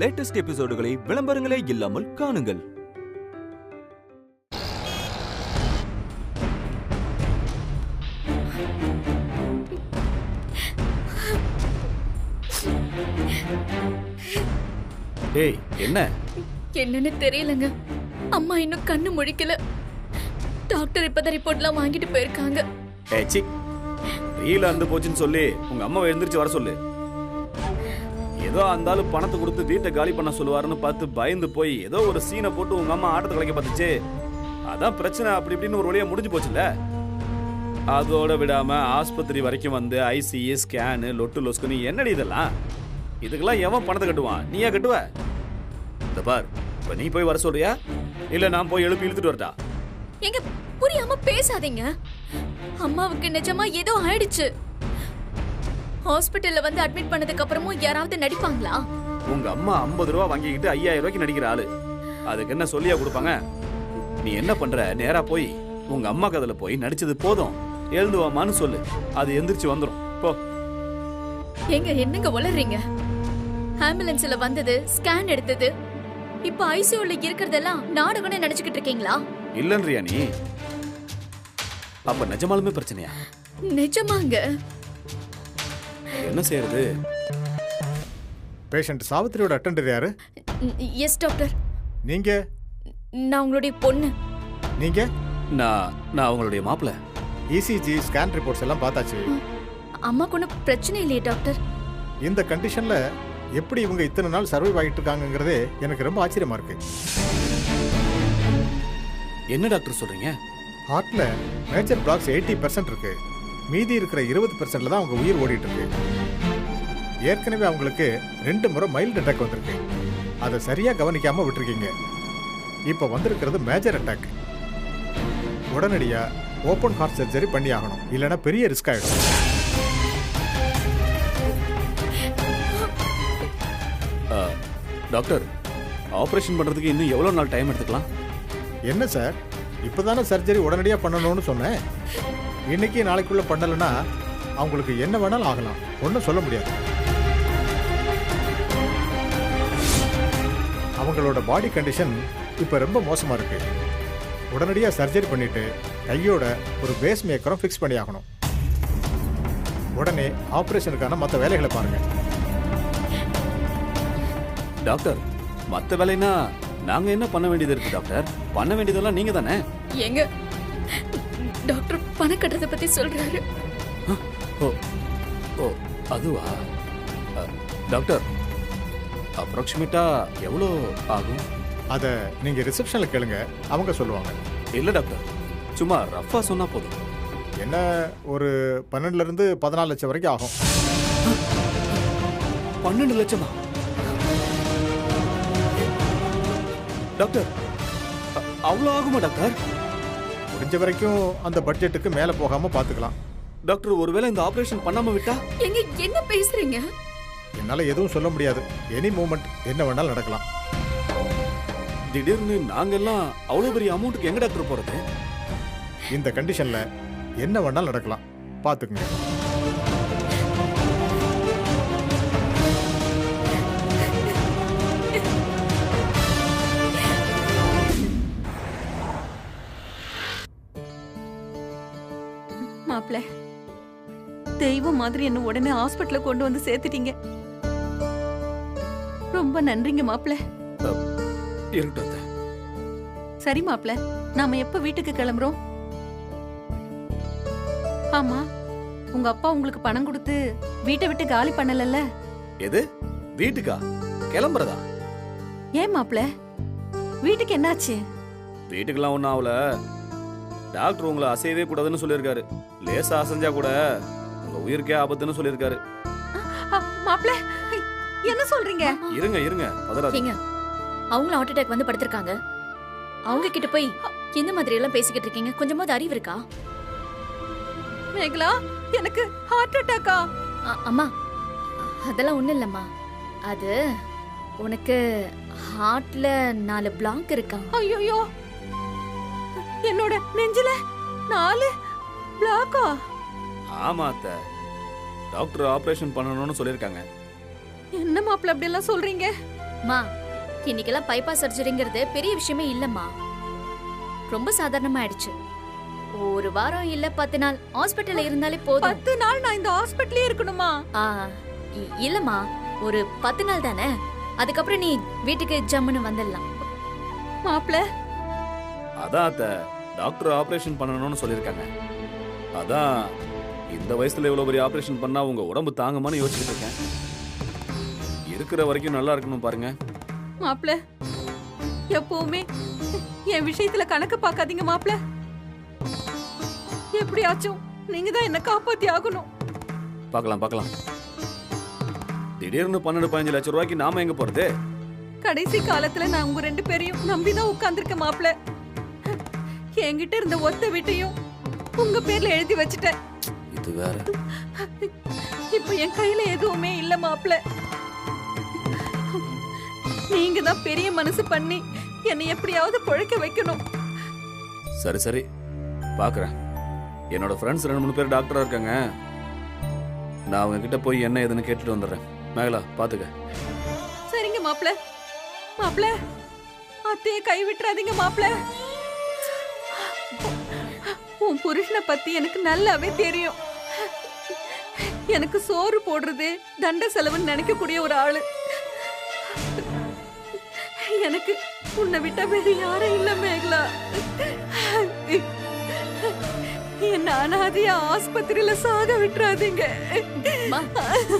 Latest எபிசோடுகளை விளம்பரங்களே இல்லாமல் காணுங்கள். டேய் என்ன என்னன்னு தெரியலங்க. அம்மா இன்னும் கண்ணு முழிக்கல. டாக்டர் இப்பதான் ரிப்போர்ட்லாம் வாங்கிட்டு போயிருக்காங்க. ஏச்சி ரீல அந்து போச்சுன்னு சொல்லி உங்க அம்மா எழுந்திருச்சு வர சொல்லு. ஏதோ அந்தாலும் பணத்தை கொடுத்து வீட்டை காலி பண்ண சொல்லுவாருன்னு பார்த்து பயந்து போய் ஏதோ ஒரு சீனை போட்டு உங்க அம்மா ஆட்டத்தை கலைக்க பார்த்துச்சு. அதான் பிரச்சனை அப்படி இப்படின்னு ஒரு வழியா முடிஞ்சு போச்சுல்ல. அதோட விடாம ஆஸ்பத்திரி வரைக்கும் வந்து ஐசிஏ ஸ்கேனு லொட்டு லொஸ்குன்னு என்னடி இதெல்லாம்? இதுக்கெல்லாம் எவன் பணத்தை கட்டுவான்? நீயா கட்டுவ? இந்த பார், இப்ப நீ போய் வர சொல்றியா இல்ல நான் போய் எழுப்பி இழுத்துட்டு வரட்டா? எங்க புரியாம பேசாதீங்க. அம்மாவுக்கு நிஜமா ஏதோ ஆயிடுச்சு. ஹாஸ்பிடல்ல வந்து அட்மிட் பண்ணதுக்கு அப்புறமும் யாராவது நடிப்பாங்களா? உங்க அம்மா 50 ரூபா வாங்கிக்கிட்டு 5000 ரூபாய்க்கு நடிக்கிற ஆளு. அதுக்கு என்ன சொல்லியா கொடுப்பாங்க? நீ என்ன பண்ற, நேரா போய் உங்க அம்மா கதையில போய் நடிச்சது போதும் எழுந்து வாமான்னு சொல்லு. அது எந்திரிச்சு வந்துரும். போ. எங்க என்னங்க உளறீங்க? ஆம்புலன்ஸ்ல வந்தது, ஸ்கேன் எடுத்தது, இப்ப ஐசியூல இருக்கிறதெல்லாம் நாடகம்னு நினைச்சுக்கிட்டு இருக்கீங்களா? இல்லன்றியா நீ? அப்ப நிஜமாலுமே பிரச்சனையா? நிஜமாங்க. என்ன செய்யறது? பேஷண்ட் சாவித்திரியோட அட்டெண்டர் யாரு? Yes doctor. நீங்க? நான் உங்களுடைய பொண்ணு. நீங்க? நான் உங்களுடைய மாப்பிள்ள. இசிஜி ஸ்கேன் ரிப்போர்ட்ஸ் எல்லாம் பார்த்தாச்சு. அம்மாக்கு ஒன்றும் பிரச்சனை இல்லையே டாக்டர்? இந்த கண்டிஷன்ல எப்படி இவங்க இத்தனை நாள் சர்வைவ் ஆகிட்டு இருக்காங்கிறதே எனக்கு ரொம்ப ஆச்சரியமா இருக்கு. என்ன டாக்டர் சொல்றீங்க? ஹார்ட்ல மேஜர் பிளாக்ஸ் 80% இருக்கு. மீதி இருக்கிற 20%ல தான் அவங்க உயிர் ஓடிட்டு இருக்கு. ஏற்கனவே அவங்களுக்கு 2 முறை மைல்டு அட்டாக் வந்திருக்கு. அதை சரியா கவனிக்காம விட்டுருக்கீங்க. இப்ப வந்திருக்கிறது மேஜர் அட்டாக். உடனடியா ஓபன் ஹார்ட் சர்ஜரி பண்ணி ஆகணும், இல்லைன்னா பெரிய ரிஸ்க் ஆயிடும். டாக்டர், ஆபரேஷன் பண்றதுக்கு இன்னும் எவ்வளவு நாள் டைம் எடுத்துக்கலாம்? என்ன சார், இப்பதானே சர்ஜரி உடனடியா பண்ணணும்னு சொன்னேன். இன்னைக்கு நாளைக்குள்ள பண்ணலன்னா அவங்களுக்கு என்ன வேணாலும் ஆகலாம், ஒன்றும் சொல்ல முடியாது. அவங்களோட பாடி கண்டிஷன் இப்ப ரொம்ப மோசமா இருக்கு. உடனடியா சர்ஜரி பண்ணிட்டு கையோட ஒரு பேஸ் மேக்கரும் ஃபிக்ஸ் பண்ணி ஆகணும். உடனே ஆபரேஷனுக்கான மற்ற வேலைகளை பாருங்க. டாக்டர், மற்ற வேலைனா நாங்க என்ன பண்ண வேண்டியது இருக்கு டாக்டர்? பண்ண வேண்டியதெல்லாம் நீங்க தானே. எங்க டாக்டர் பண கட்டத்தை பத்தி சொல்றாரு. ஓ ஓ அதுவா? டாக்டர், அப்ராக்சிமேட்டா எவ்வளோ ஆகும்? அதை நீங்க ரிசப்ஷன்ல கேளுங்க, அவங்க சொல்லுவாங்க. இல்ல டாக்டர், சும்மா ரஃபா சொன்னா போதும். என்ன, ஒரு 12 இருந்து 14 லட்சம் வரைக்கும் ஆகும். 12 லட்சமா? டாக்டர், அவ்வளோ ஆகுமா டாக்டர்? முடிஞ்ச வரைக்கும் அந்த பட்ஜெட்டுக்கு மேல போகாம பாத்துக்கலாம். டாக்டர், ஒருவேளை இந்த ஆபரேஷன் பண்ணாம விட்டா? எங்க என்ன பேசுறீங்க? என்னால எதுவும் சொல்ல முடியாது. எனி மூமெண்ட் என்ன வேணாலும் நடக்கலாம். திடீர்னு நாங்கெல்லாம் அவ்வளவு பெரிய அமௌண்ட்டுக்கு எங்க டாக்டர் போறது? இந்த கண்டிஷன்ல என்ன வேணாலும் நடக்கலாம், பாத்துக்குங்க. மாப்ள, தெய்வம் மாதிரி என்ன உடனே ஹாஸ்பிட்டல்ல கொண்டு வந்து சேர்த்துட்டீங்க. ரொம்ப நன்றிங்க மாப்ள. இருக்கட்டும். சரி மாப்ள, நாம எப்ப வீட்டுக்கு கிளம்புறோம்? ஆமா, உங்க அப்பா உங்களுக்கு பணம் கொடுத்து வீட்டை விட்டு காலி பண்ணலல்ல? எது வீட்டுக்கா? கிளம்புறதா? ஏன் மாப்ள, வீட்டுக்கு என்னாச்சு? வீட்டுக்கெல்லாம் ஒன்றும் ஆகல. டாக்டர் உங்களை அசையவே கூடாதுன்னு சொல்லியிருக்காரு. லேசா அசைஞ்சா கூட உங்க உயிருக்கே ஆபத்துன்னு சொல்லியிருக்காரு. மாப்ள, என்ன சொல்றீங்க? இருங்க இருங்க, பதறாதீங்க. அவங்களும் ஹார்ட் அட்டாக் வந்து படுத்திருக்காங்க. அவங்க கிட்ட போய் இந்த மாதிரி எல்லாம் பேசிக்கிட்டு இருக்கீங்க? கொஞ்சமாவது அறிவு இருக்கா? மேகலா, எனக்கு ஹார்ட் அட்டாக்கா? அம்மா, அதெல்லாம் ஒண்ணும் இல்லம்மா. அது உனக்கு ஹார்ட்ல 4 பிளாக் இருக்கா. ஐயோ, என்னோட நெஞ்சில 4 பிளாக்கா? ஆமா அத்தை, டாக்டர் ஆபரேஷன் பண்ணணும்னு சொல்லியிருக்காங்க. என்ன மாப்பிள்ள அப்படி எல்லாம் சொல்றீங்க? மா இன்னைக்கெல்லாம் பைபாஸ் சர்ஜரிங்கிறது பெரிய விஷயமே இல்லம்மா. ரொம்ப சாதாரணமா ஆயிடுச்சு. ஒரு வாரம் இல்ல 10 நாள் ஹாஸ்பிட்டல்ல இருந்தாலே போதும். 10 நாள் நான் இந்த ஹாஸ்பிட்டலே இருக்கணுமா? இல்லம்மா, ஒரு 10 நாள் தானே. அதுக்கப்புறம் நீ வீட்டுக்கு ஜம்முன்னு வந்துடலாம். மாப்ள, அதான் அத்தை, டாக்டர் ஆபரேஷன் பண்ணணும்னு சொல்லியிருக்காங்க. அதான் இந்த வயசுல இவ்வளவு பெரிய ஆபரேஷன் பண்ணா உங்க உடம்பு தாங்குமான்னு யோசிச்சுட்டு இருக்கேன். இருக்கிற வரைக்கும் நல்லா இருக்கணும் பாருங்க. மாப்ள, எப்பவுமே என் விஷயத்துல கணக்கு பார்க்காதீங்க மாப்ள. எப்படியாச்சும் நீங்க தான் என்ன காப்பாத்தி ஆகணும். பார்க்கலாம் பார்க்கலாம். திடீர்னு 12-15 லட்சம் ரூபாய்க்கு நாம எங்க போறது? கடைசி காலத்துல நான் உங்க 2 பேரையும் நம்பிதான் உட்கார்ந்துருக்கேன் மாப்ள. என்கிட்ட இருந்த ஒத்த வீட்டையும் உங்க பேர்ல எழுதி வச்சுட்டேன். இது வேற. இப்ப என் கையில எதுவுமே இல்ல மாப்ள. நீங்க தான் பெரிய மனசு பண்ணி என்னை எப்படியாவது பொழைக்க வைக்கணும். சரி சரி பாக்குறேன். என்னோட ஃப்ரெண்ட்ஸ் 2-3 பேர் டாக்டரா இருக்காங்க. நான் அவங்க கிட்ட போய் என்ன ஏதுன்னு கேட்டுட்டு வந்துடுறேன். மேகலா பாத்துக்க. சரிங்க மாப்ள. மாப்ள, அத்தைய கை விட்டுறாதீங்க மாப்ள. உன் புருஷனை பத்தி எனக்கு நல்லாவே தெரியும். எனக்கு சோறு போடுறது தண்ட செலவுன்னு நினைக்கக்கூடிய ஒரு ஆளு. எனக்கு உன்னை விட்ட வேற யாரும் இல்ல மேகலா. என்ன அனாதையா ஆஸ்பத்திரியில சாக விட்டுறாதீங்க.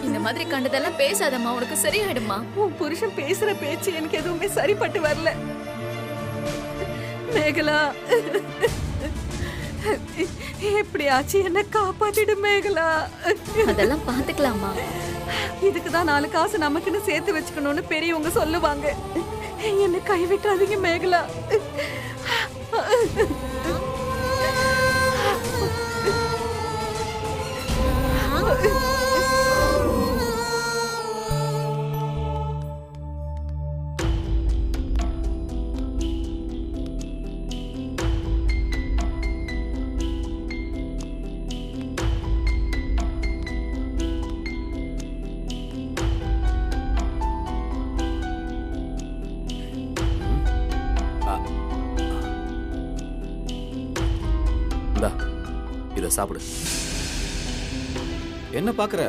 இந்த மாதிரி கண்டதெல்லாம் பேசாதம்மா, உனக்கு சரியாயிடுமா. உன் புருஷன் பேசுற பேச்சு எனக்கு எதுவுமே சரிப்பட்டு வரல மேகலா. எப்படியாச்சு என்ன காப்பாத்திடு மேகலா. அதெல்லாம் பாத்துக்கலாமா. இதுக்குதான் 4 காசு நமக்குன்னு சேர்த்து வச்சுக்கணும்னு பெரியவங்க சொல்லுவாங்க. என்ன கைவிட்டாதீங்க மேகலா. இத சாப்பிடு. என்ன பாக்குற?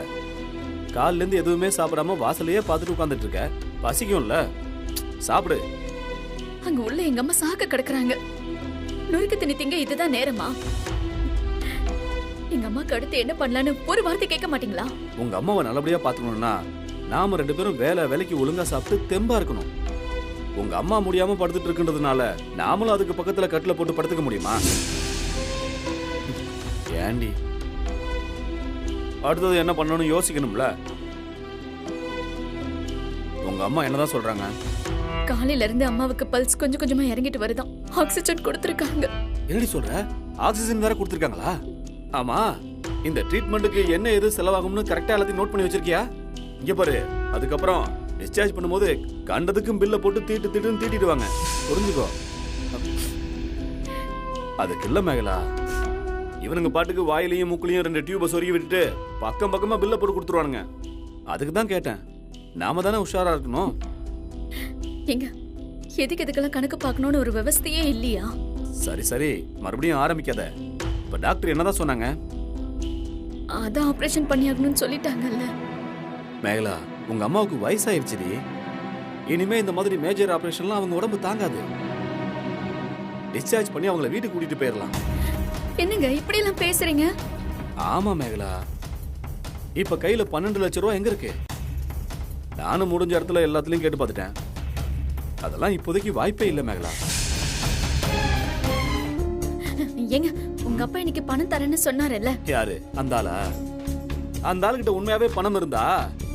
கால்ல இருந்து எதுவுமே சாப்பிடாம வாசலையே பார்த்துட்டு உட்கார்ந்துட்டு இருக்க. பசிக்கும்ல, சாப்பிடு. அங்க உள்ள எங்க அம்மா சாக்க கிடக்குறாங்க. நொறுக்கு தண்ணி திங்க இதுதான் நேரமா? எங்க அம்மாக்கு அடுத்து என்ன பண்ணலான்னு ஒரு வார்த்தை கேட்க மாட்டீங்களா? உங்க அம்மாவை நல்லபடியா பாத்துக்கணும்னா நாம 2 பேரும் வேலைக்கு ஒழுங்கா சாப்பிட்டு தெம்பா இருக்கணும். உங்க அம்மா முடியாம படுத்துட்டு இருக்குன்றதுனால நாமளும் அதுக்கு பக்கத்துல கட்டில போட்டு படுத்துக்க முடியுமா? ஏண்டி அடுத்தது என்ன பண்ணணும்னு யோசிக்கணும்ல. உங்க அம்மா என்னதான் சொல்றாங்க? காலையில இருந்து அம்மாவுக்கு பல்ஸ் கொஞ்சம் கொஞ்சமா இறங்கிட்டு வருதான். ஆக்சிஜன் கொடுத்திருக்காங்க. என்னடி சொல்ற? ஆக்சிஜன் வேற கொடுத்திருக்காங்களா? ஆமா, இந்த ட்ரீட்மெண்ட்டுக்கு என்ன எது செலவாகும்னு கரெக்டா எல்லாத்தையும் நோட் பண்ணி வச்சிருக்கியா? இங்க பாரு, அதுக்கப்புறம் டிஸ்சார்ஜ் பண்ணும்போது கண்டதுக்கும் பில்ல போட்டு தீட்டுன்னு தீட்டிடுவாங்க. புரிஞ்சுக்கோ. அதுக்கு இல்ல மேகலா, இவனுங்க பாட்டுக்கு வாயிலையும் மூக்குலையும் 2 டியூபை சொருகி விட்டுட்டு பக்கமா பில்ல போட்டு கொடுத்துருவானுங்க. அதுக்கு தான் கேட்டேன். நாம தானே உஷாரா இருக்கணும். எங்க எதுக்கெல்லாம் கணக்கு பார்க்கணும்னு ஒரு விவஸ்தையே இல்லையா? சரி மறுபடியும் ஆரம்பிக்காத. இப்ப டாக்டர் என்னதான் சொன்னாங்க? அதான் ஆபரேஷன் பண்ணியாகணும்னு சொல்லிட்டாங்கல்ல. மேகலா, உங்க அம்மாவுக்கு வயசாயிருச்சுடி. இனிமே இந்த மாதிரி மேஜர் ஆபரேஷன்லாம் அவங்க உடம்பு தாங்காது. டிஸ்சார்ஜ் பண்ணி அவங்கள வீட்டுக்கு கூட்டிட்டு போயிடலாம். என்னங்க இப்படி எல்லாம் பேசுறீங்க? ஆமா மேகலா, இப்ப கையில 12 லட்சம் ரூபாய் எங்க இருக்கு? நானும் முடிஞ்ச இடத்துல எல்லாத்துலயும் கேட்டு பார்த்துட்டேன். அதெல்லாம் இப்போதைக்கு வாய்ப்பே இல்ல மேகலா. ஏங்க உங்க அப்பா இன்னைக்கு பணம் தரேன்னு சொன்னாரல்ல? யாரு அந்த ஆளா? அந்த ஆளுகிட்ட உண்மையாவே பணம் இருந்தா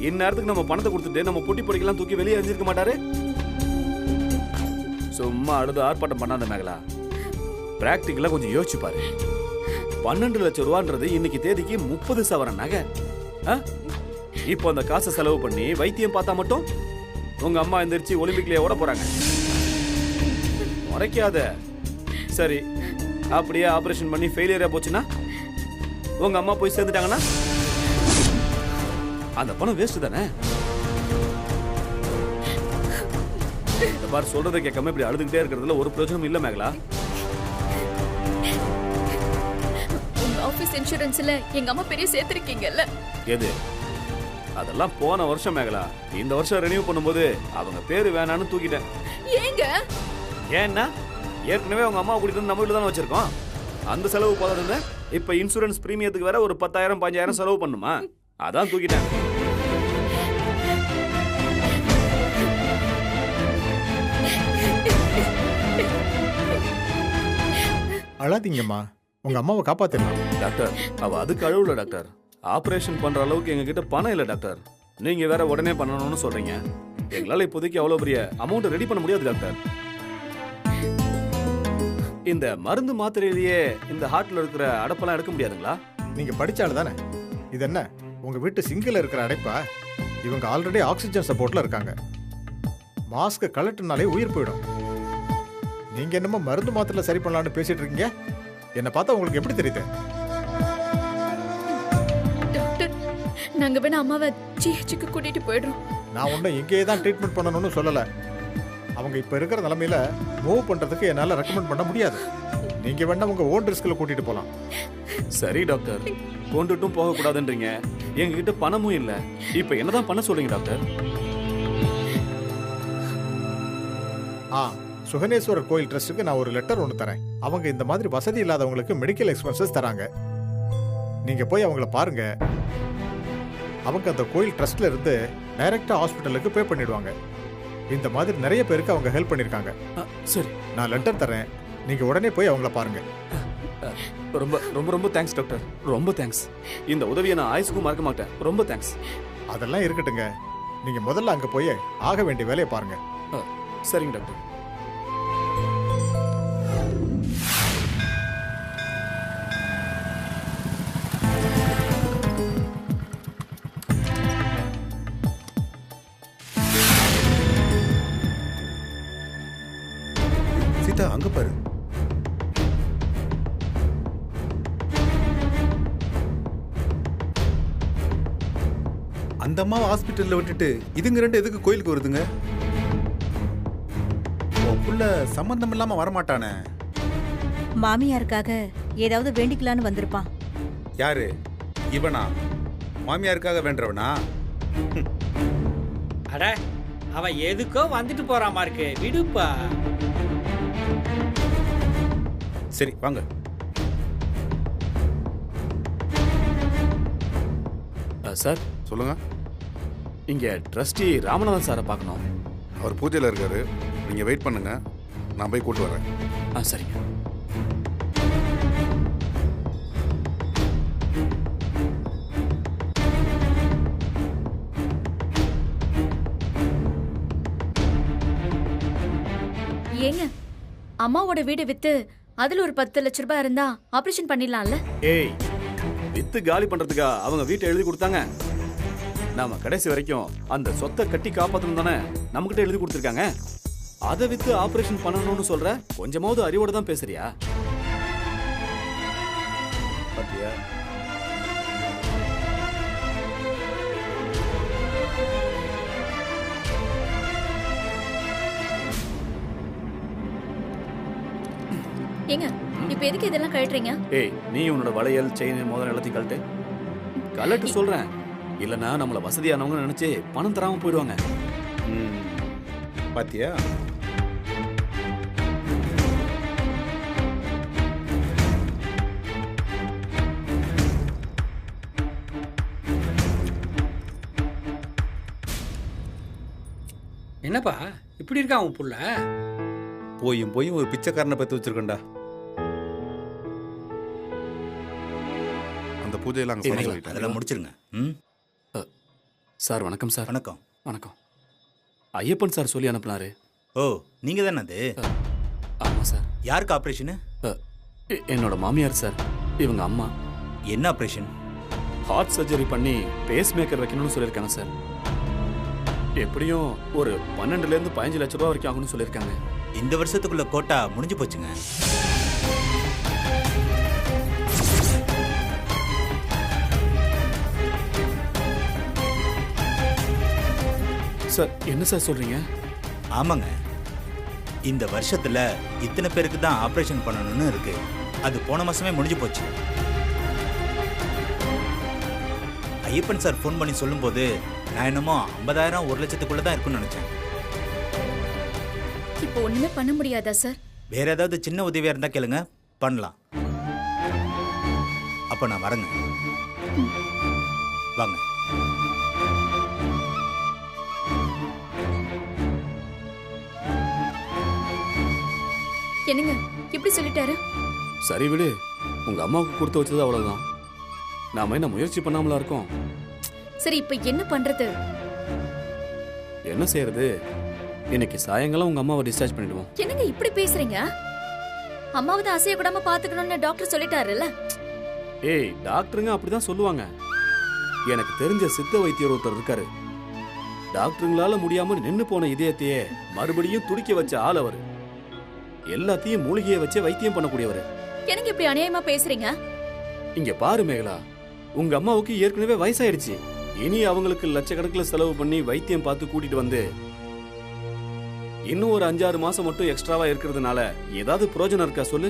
இந்நேரத்துக்கு நம்ம பணத்தை கொடுத்துட்டு நம்ம பொட்டி பொடிக்கெல்லாம் தூக்கி வெளியே எரிஞ்சிருக்க மாட்டாரு. சும்மா அழுது ஆர்ப்பாட்டம் பண்ணாத மேகலா. பிராக்டிக்கலா கொஞ்சம் யோசிச்சு பாரு. 12 லட்சம் ரூபான்றது இன்னைக்கு தேதிக்கு 30 சவரன் நகை. இப்போ அந்த காசை செலவு பண்ணி வைத்தியம் பார்த்தா மட்டும் உங்க அம்மா எந்திரிச்சு ஒலிம்பிக்லயே ஓட போறாங்க. முறைக்காத. சரி, அப்படியே ஆபரேஷன் பண்ணி ஃபெயிலியரா போச்சுன்னா உங்க அம்மா போய் சேர்ந்துட்டாங்கன்னா அந்த பணம் வேஸ்ட் தானே? இந்த பார் சொல்றதை கேட்காம இப்படி அழுதுகிட்டே இருக்கிறதுல ஒரு பிரயோஜனம் இல்ல மேகலா. உங்க ஆபீஸ் இன்சூரன்ஸ்ல எங்க அம்மா பெரிய சேர்த்திருக்கீங்கல்ல. எது? அதெல்லாம் போன வருஷம் மேகலா. இந்த வருஷம் ரெனியூ பண்ணும்போது அவங்க பேரு வேணான்னு தூக்கிட்டேன். ஏங்க? ஏன்னா ஏற்கனவே அவங்க அம்மா கூட்டிட்டு வந்து நம்ம வீட்டுல தானே வச்சிருக்கோம். அந்த செலவு போதாதுன்னு இப்ப இன்சூரன்ஸ் பிரீமியத்துக்கு வேற ஒரு 10,000 15,000 செலவு பண்ணுமா? அதான் தூக்கிட்டேன். அழாதீங்கம்மா, உங்க அம்மாவை காப்பாத்திடலாம். டாக்டர், அவ அதுக்கு அழுவல டாக்டர். ஆபரேஷன் பண்ற அளவுக்கு எங்க கிட்ட பணம் இல்ல டாக்டர். நீங்க வேற உடனே பண்ணணும்னு சொல்றீங்க. எங்களால இப்போதைக்கு அவ்வளவு பெரிய அமௌண்ட் ரெடி பண்ண முடியாது டாக்டர். இந்த மருந்து மாத்திரையிலேயே இந்த ஹார்ட்ல இருக்கிற அடப்பெல்லாம் எடுக்க முடியாதுங்களா? நீங்க படிச்சாலும் தானே. இது என்ன உங்க வீட்டு சிங்கில் இருக்கிற அடைப்பா? இவங்க ஆல்ரெடி ஆக்சிஜன் சப்போர்ட்ல இருக்காங்க. மாஸ்க் கலட்டுனாலே உயிர் போயிடும். நீங்க என்னமோ மருந்து மாத்திரை சரி பண்ணலாம்னு பேசிட்டு இருக்கீங்க. என்ன பார்த்தா உங்களுக்கு எப்படி தெரியுது? டாக்டர், நாங்க வேணா அம்மாவை ஜிஹெச்சுக்கு கூட்டிட்டு போயிடுறோம். நான் ஒன்றும் இங்கேயே தான் ட்ரீட்மெண்ட் பண்ணணும்னு சொல்லலை. அவங்க இப்போ இருக்கிற நிலமையில மூவ் பண்ணுறதுக்கு என்னால் ரெக்கமெண்ட் பண்ண முடியாது. நீங்கள் வேணா உங்கள் ஓன் ரிஸ்கில் கூட்டிகிட்டு போகலாம். சரி டாக்டர், கொண்டுட்டும் போகக்கூடாதுன்றீங்க. எங்ககிட்ட பணமும் இல்லை. இப்போ என்னதான் பண்ண சொல்றீங்க டாக்டர்? சுகனேஸ்வரர் கோயில் ட்ரஸ்ட்டுக்கு நான் ஒரு லெட்டர் ஒன்று தரேன். அவங்க இந்த மாதிரி வசதி இல்லாதவங்களுக்கு மெடிக்கல் எக்ஸ்பென்சஸ் தராங்க. நீங்கள் போய் அவங்கள பாருங்க. அவங்க அந்த கோயில் ட்ரஸ்ட்ல இருந்து டைரக்டா ஹாஸ்பிட்டலுக்கு பே பண்ணிடுவாங்க. இந்த மாதிரி நிறைய பேருக்கு அவங்க ஹெல்ப் பண்ணிருக்காங்க. சரி, நான் லெட்டர் தரேன். நீங்க உடனே போய் அவங்கள பாருங்க. ரொம்ப ரொம்ப ரொம்ப தேங்க்ஸ் டாக்டர். ரொம்ப தேங்க்ஸ். இந்த உதவியை நான் ஆயுசுக்கும் மறக்க மாட்டேன். ரொம்ப தேங்க்ஸ். அதெல்லாம் இருக்கட்டுங்க. நீங்க முதல்ல அங்க போய் ஆக வேண்டிய வேலையை பாருங்க. சரிங்க டாக்டர். சீதா, அங்க பாரு. அந்த அம்மாவை ஹாஸ்பிட்டல்ல விட்டுட்டு இதுங்க ரெண்டு எதுக்கு கோயிலுக்கு வருதுங்க? புள்ள சம்பந்தம் இல்லாம வரமாட்டானே. மாமியாருக்காக ஏதாவது வேண்டிக்கலான்னு வந்திருப்பான். யாரு இவனா? மாமியாருக்காக வேண்டவனா? அட, அவன் எதுக்கோ வந்துட்டு போறாமா இருக்கு. விடுப்பா. சரி வாங்க. சார் சொல்லுங்க. இங்க ட்ரஸ்டி ராமநாதன் சாரை பார்க்கணும். அவர் பூஜையில் இருக்காரு. நீங்க வெயிட் பண்ணுங்க, நான் போய் கூட்டு வரேன். சரிங்க. ஏங்க, அம்மாவோட வீடு வித்து அதுல ஒரு 10 லட்ச ரூபாய் இருந்தா ஆபரேஷன் பண்ணிடலாம்ல? ஏய், வித்து காலி பண்றதுக்கா அவங்க வீட்டை எழுதி கொடுத்தாங்க? நாம கடைசி வரைக்கும் அந்த சொத்தை கட்டி காப்பாத்தணும் தானே நம்மகிட்ட எழுதி கொடுத்துருக்காங்க. அதை வித்து ஆபரேஷன் பண்ணணும்னு சொல்ற? கொஞ்சமாவது அறிவோட தான் பேசுறியா? பாத்தியா? ஏங்க, இப்ப எதுக்கு இதெல்லாம் கழட்டுறீங்க? ஏய், நீ உன்னோட வளையல் செயின் மோதிரம் எல்லாத்தையும் கழட்டு. கழட்டு சொல்றேன். இல்லனா நம்மள வசதியானவங்க நினைச்சு பணம் தராம போயிடுவாங்க. பாத்தியா? என்னப்பா இப்படி இருக்கா உன் புள்ள? போயும் ஒரு பிச்சைக்காரனை பத்தி வச்சிருக்கண்டா. அந்த பூஜையெல்லாம் அங்க பண்ணி சொல்லிட்டேன். அதெல்லாம் முடிச்சிருங்க. சார் வணக்கம் சார். வணக்கம். வணக்கம். ஐயப்பன் சார் சொல்லி அனுப்புனாரு. ஓ, நீங்க தானே அது? ஆமா சார். யாருக்கு ஆபரேஷன்? என்னோட மாமியார் சார். இவங்க அம்மா. என்ன ஆபரேஷன்? ஹார்ட் சர்ஜரி பண்ணி பேஸ் மேக்கர் வைக்கணும்னு சொல்லியிருக்காங்க சார். எப்படியும் ஒரு 12 to 15 லட்ச ரூபாய் வரைக்கும் ஆகும்னு சொல்லியிருக்காங்க. இந்த வருஷத்துக்குள்ள கோட்டா முடிஞ்சு போச்சுங்க. சார் என்ன சார் சொல்றீங்க? ஆமாங்க, இந்த வருஷத்துல இத்தனை பேருக்கு தான் ஆபரேஷன் பண்ணணும்னு இருக்கு. அது போன மாசமே முடிஞ்சு போச்சு. ஐயப்பன் சார் ஃபோன் பண்ணி சொல்லும்போது நான் என்னமோ 50,000 1 லட்சத்துக்குள்ள தான் இருக்குன்னு நினைச்சேன். இப்போ ஒண்ணுமே பண்ண முடியாதா சார்? வேற ஏதாவது சின்ன உதவியா இருந்தா கேளுங்க, பண்ணலாம். அப்ப நான் வரேங்க. வாங்க. என்னங்க இப்படி சொல்லிட்டாரு? சரி விடு, உங்க அம்மாவுக்கு கொடுத்து வச்சது அவ்வளவுதான். நாம என்ன முயற்சி பண்ணாமலா இருக்கோம்? சரி இப்ப என்ன பண்றது? என்ன செய்யறது? இன்னைக்கு சாயங்காலம் உங்க அம்மாவை டிஸ்சார்ஜ் பண்ணிடுவோம். என்னங்க இப்படி பேசுறீங்க? அம்மாவது அசைய கூடாம பாத்துக்கணும்னு டாக்டர் சொல்லிட்டாருல்ல. ஏய், டாக்டருங்க அப்படிதான் சொல்லுவாங்க. எனக்கு தெரிஞ்ச சித்த வைத்தியர் ஒருத்தர் இருக்காரு. டாக்டருங்களால முடியாம நின்னு போன இதயத்தையே மறுபடியும் துடிக்க வச்ச ஆள் அவரு. எல்லாத்தையும் மூலிகையை வச்சு வைத்தியம் பண்ணக்கூடியவரு. எனக்கு இப்படி அநியாயமா பேசுறீங்க? இங்க பாரு மேகலா, உங்க அம்மாவுக்கு ஏற்கனவே வயசாயிடுச்சு. இனி அவங்களுக்கு லட்சக்கணக்கில் செலவு பண்ணி வைத்தியம் பார்த்து கூட்டிட்டு வந்து இன்னும் ஒரு 5-6 மாசம் மட்டும் எக்ஸ்ட்ராவா இருக்கிறதுனால ஏதாவது பிரயோஜனம் இருக்கா சொல்லு?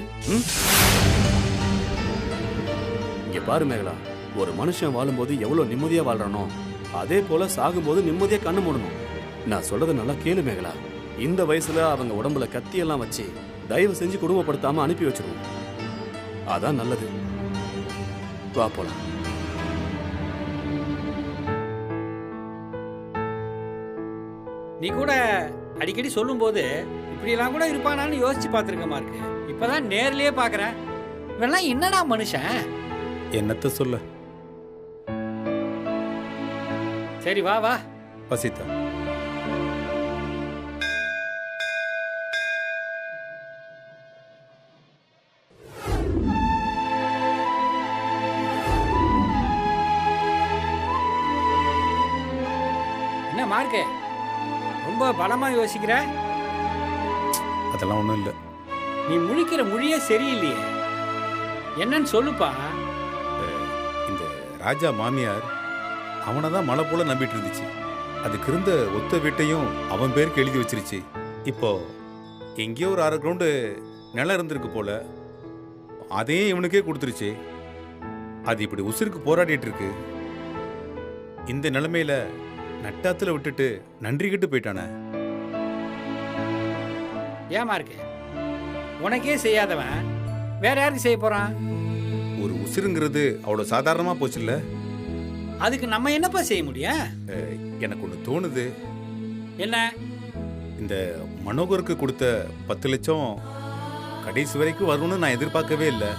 இங்க பாரு மேகலா, ஒரு மனுஷன் வாழும்போது எவ்வளவு நிம்மதியா வாழ்றானோ அதே போல சாகும்போது நிம்மதியா கண்ணு மூடணும். நான் சொல்றத நல்லா கேளு மேகலா. இந்த வயசுல அவங்க உடம்புல கத்தியெல்லாம் வச்சு தயவு செஞ்சு குடும்பப்படுத்தாம அனுப்பி வச்சிருவோம். அதான் நல்லது. வா போலாம். நீ கூட அடிக்கடி சொல்லும்போது இப்படியெல்லாம் கூட இருப்பானான்னு யோசிச்சு பார்த்துருக்கமா இருக்கு. இப்பதான் நேர்லயே பார்க்குறேன். இவெல்லாம் என்னடா மனுஷன்? என்னத்த சொல்ல. சரி வா வா வசிதா. என்ன மார்க்கு, ரொம்ப பலமா யோசிக்கிற? அதெல்லாம் ஒன்றும் இல்லை. நீ முழிக்கிற மொழியே சரியில்லையே. என்னன்னு சொல்லுப்பா. இந்த ராஜா மாமியார் அவனை தான் மலை போல நம்பிட்டு இருந்துச்சு. அதுக்கு இருந்த ஒத்த வீட்டையும் அவன் பேருக்கு எழுதி வச்சிருச்சு. இப்போ எங்கேயோ ஒரு 1/2 கிரவுண்டு நிலம் இருந்திருக்கு போல, அதையும் இவனுக்கே கொடுத்துருச்சு. அது இப்படி உசுருக்கு போராடிட்டு இருக்கு. இந்த நிலைமையில நட்டாத்துல விட்டுட்டு நன்றி கிட்டு போயிட்டானே. ஏமா இருக்கு, உனக்கே செய்யாதவன் வேற யாருக்கு செய்ய போறான்? ஒரு உசுருங்கிறது அவ்வளோ சாதாரணமா போச்சு இல்ல. அதுக்கு நம்ம என்னப்பா செய்ய முடியும்? எனக்கு ஒன்று தோணுது. என்ன? இந்த மனோகருக்கு கொடுத்த 10 லட்சம் கடைசி வரைக்கும் வரும்னு நான் எதிர்பார்க்கவே இல்லை.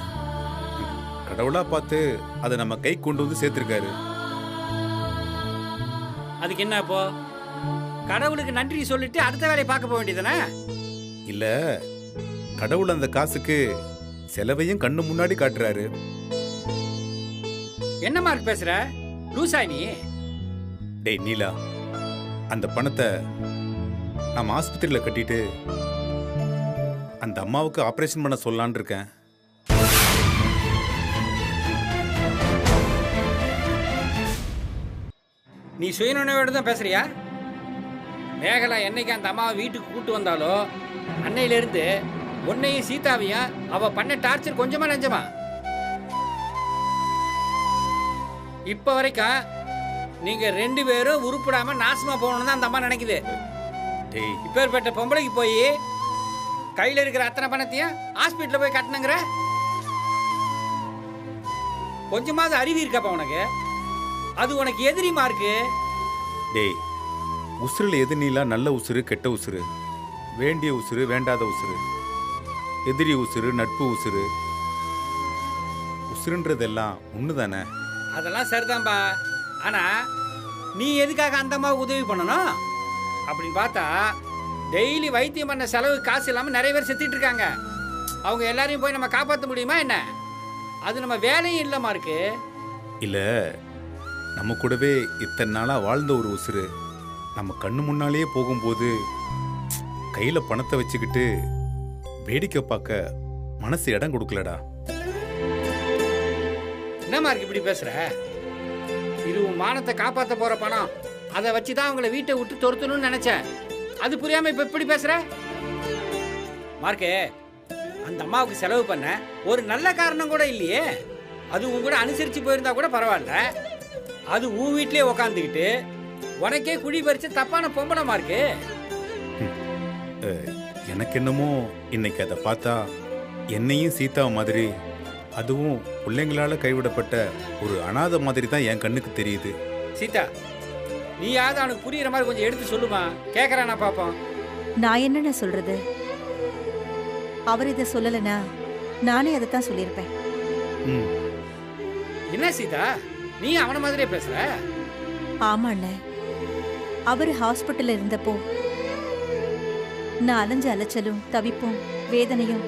கடவுளா பார்த்து அதை நம்ம கை கொண்டு வந்து சேர்த்திருக்காரு. அதுக்கு என்ன இப்போ? கடவுளுக்கு நன்றி சொல்லிட்டு அடுத்த வேலையை பார்க்க போக வேண்டியதானே? இல்ல, கடவுள் அந்த காசுக்கு செலவையும் கண்ணு முன்னாடி காட்டுறாரு. என்ன மார்க் பேசுற? லூசா நீ? டேய் நீலா, அந்த பணத்தை நான் ஆஸ்பத்திரியில் கட்டிட்டு அந்த அம்மாவுக்கு ஆபரேஷன் பண்ண சொல்லலான்னு இருக்கேன். நீ சுயநினைவோடு தான் பேசுறியா? மேகலா என்னைக்கு அந்த அம்மாவை வீட்டுக்கு கூட்டு வந்தாலோ அன்னையிலிருந்து உன்னையும் சீதாவையும் அவ பண்ண டார்ச்சர் கொஞ்சமா நெஞ்சமா? இப்ப வரைக்கும் நீங்க 2 பேரும் உருப்படாம நாசமா போகணும்னு தான் அந்த அம்மா நினைக்குது. இப்பேற்பட்ட பொம்பளைக்கு போய் கையில இருக்கிற அத்தனை பணத்தையும் ஹாஸ்பிட்டல் போய் கட்டணுங்கிற கொஞ்சமாவது அறிவு இருக்காப்பா உனக்கு? அது உனக்கு எதிரிமா இருக்கு. டேய், உசுரில் எது நீலா? நல்ல உசுறு, கெட்ட உசுறு, வேண்டிய உசுறு, வேண்டாத உசுறு, எதிரி உசுறு, நட்பு உசுறு. உசுருன்றதெல்லாம் ஒன்று தானே? அதெல்லாம் சரிதான்பா. ஆனா நீ எதுக்காக அந்த அம்மாவுக்கு உதவி பண்ணணும்? அப்படின்னு பார்த்தா டெய்லி வைத்தியம் பண்ண செலவு காசு இல்லாம நிறைய பேர் செத்துட்டு இருக்காங்க. அவங்க எல்லாரையும் போய் நம்ம காப்பாற்ற முடியுமா என்ன? அது நம்ம வேலையும் இல்லமா இருக்கு. இல்ல, நம்ம கூடவே இத்தனை நாளா வாழ்ந்த ஒரு உசுறு நம்ம கண்ணு முன்னாலேயே போகும்போது கையில பணத்தை வச்சுக்கிட்டு வேடிக்கை பார்க்க மனசு இடம் கொடுக்கலடா. என்னமா இருக்கு இப்படி பேசுற? இது உன் மானத்தை காப்பாற்ற போற பணம். அதை வச்சுதான் அவங்கள வீட்டை விட்டு துரத்தணும்னு நினைச்சேன். அது புரியாம இப்ப எப்படி பேசுற? மார்க்கு, அந்த அம்மாவுக்கு செலவு பண்ண ஒரு நல்ல காரணம் கூட இல்லையே. அது உன் கூட அனுசரிச்சு போயிருந்தா கூட பரவாயில்ல. அது உன் வீட்லயே உக்காந்துக்கிட்டு உனக்கே குழி பறிச்ச தப்பான பொம்பளை மார்க்கு. எனக்கு என்னமோ இன்னைக்கு அதை பார்த்தா என்னையும் சீதா மாதிரி, அதுவும் பிள்ளைங்களால கைவிடப்பட்ட ஒரு அனாதை மாதிரி தான் என் கண்ணுக்கு தெரியுது. சீதா, நீயாவது அவனுக்கு புரியுற மாதிரி கொஞ்சம் எடுத்து சொல்லுமா, கேட்கறானா பாப்போம். நான் என்னென்ன சொல்றது? அவர் இதை சொல்லலைனா நானே அதைத்தான் சொல்லியிருப்பேன். என்ன சீதா, நீ அவன மாதிரியே பேசுற? ஆமா அண்ணே, அவர் ஹாஸ்பிட்டல்ல இருந்தப்போ நான் அலைஞ்ச அலைச்சலும் தவிப்பும் வேதனையும்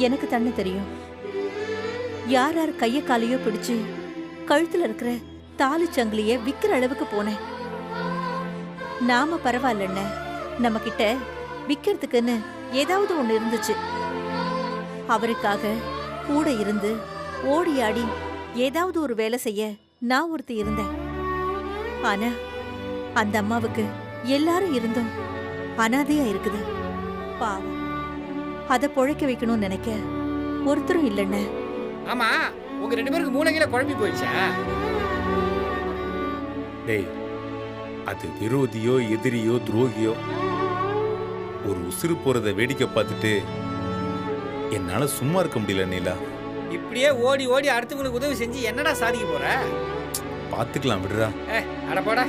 எனக்கு தண்ணி தெரியும். யார் யார் கைய காலையோ பிடிச்சு கழுத்துல இருக்கிற தாலி சங்கிலிய விக்கிற அளவுக்கு போனேன். நாம பரவாயில்லண்ண, நம்ம கிட்ட விக்கிறதுக்குன்னு ஏதாவது ஒண்ணு இருந்துச்சு. அவருக்காக கூட இருந்து ஓடி ஆடி ஏதாவது ஒரு வேலை செய்ய நான் ஒருத்தி இருந்தேன். ஆனா அந்த அம்மாவுக்கு எல்லாரும் இருந்தும் அனாதையா இருக்குது. பாவம், அதை பொழைக்க வைக்கணும்னு நினைக்க ஒருத்தரும் இல்லைண்ண. ஆமா, உங்க 2 பேருக்கு மூளைகள குழம்பி போயிடுச்சா? டேய், அது விரோதியோ எதிரியோ துரோகியோ ஒரு உசுறு போறதை வேடிக்கை பார்த்துட்டு என்னால சும்மா இருக்க முடியல நீலா. இப்படியே ஓடி ஓடி அடுத்தவங்களுக்கு உதவி செஞ்சு என்னடா சாதிக்க போற? பார்த்துக்கலாம் விடுறா. அட போடா.